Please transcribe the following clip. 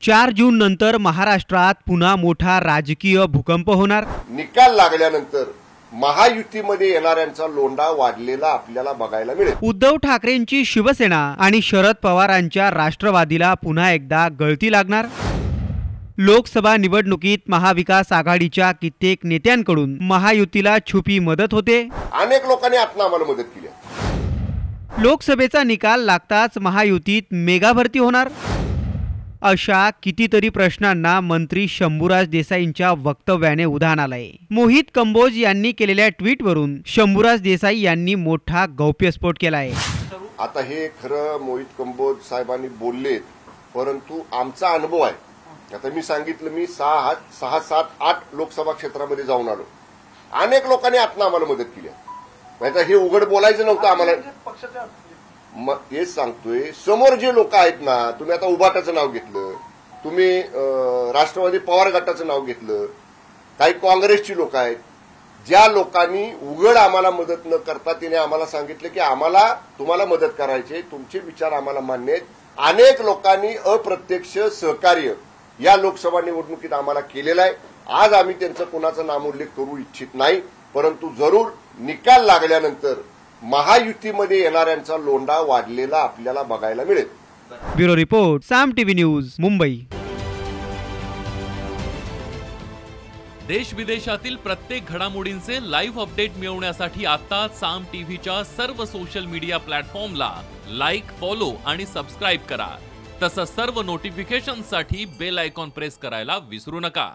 4 जून नंतर महाराष्ट्रात पुन्हा मोठा राजकीय भूकंप होणार। निकाल लागल्यानंतर महायुतीमध्ये येणाऱ्यांचा लोंढा वाढलेला आपल्याला बघायला मिळेल। उद्धव ठाकरेंची शिवसेना आणि शरद पवारांच्या राष्ट्रवादीला पुन्हा एकदा गळती लागणार। लोकसभा निवडणुकीत महाविकास आघाडीच्या कित्येक नेत्यांकडून महायुतीला छुपी मदत होते। अनेक लोकांनी आता आम्हाला मदत केली। लोकसभेचा निकाल लागताच महायुतीत मेगा भरती होणार। अशा कितीतरी प्रश्नांना मंत्री शंभूराज देसाईंच्या वक्तव्याने उधाण आलंय। मोहित कंबोज यांनी केलेल्या ट्विटवरून शंभूराज देसाई यांनी मोठा गौप्यस्फोट केलाय। आता हे खरं मोहित कंबोज साहेबांनी बोललेत, परंतु आमचा अनुभव आहे। आता मी सांगितलं, मी 6, 7, 8 लोकसभा क्षेत्रामध्ये जाऊन आलो। अनेक लोकांनी आता आम्हाला मदत केली। आता हे उघड बोलायचं नव्हतं आम्हाला, तेच सांगतोय। समोर जे लोक आहेत ना, तुम्ही आता उबाटाचं नाव घेतलं, तुम्ही राष्ट्रवादी पवार गटाचं नाव घेतलं, काही काँग्रेसची लोक आहेत, ज्या लोकांनी उघड आम्हाला मदत न करता तिने आम्हाला सांगितलं की आम्हाला तुम्हाला मदत करायची, तुमचे विचार आम्हाला मान्य आहेत। अनेक लोकांनी अप्रत्यक्ष सहकार्य या लोकसभा निवडणुकीत आम्हाला केलेलं आहे। आज आम्ही त्यांचा कोणाचा नामोल्लेख करू इच्छित नाही, परंतु जरूर निकाल लागल्यानंतर महायुतीमध्ये येणाऱ्यांचा लोंढा वाढलेला आपल्याला बघायला मिळेल। ब्युरो रिपोर्ट, साम टीव्ही न्यूज, मुंबई। देश विदेशातील प्रत्येक घडामोडींचे लाईव्ह अपडेट मिळवण्यासाठी आता साम टीव्हीच्या सर्व सोशल मीडिया प्लॅटफॉर्मला लाईक, फॉलो आणि सबस्क्राईब करा। तसंच सर्व नोटिफिकेशनसाठी बेल आयकॉन प्रेस करायला विसरू नका।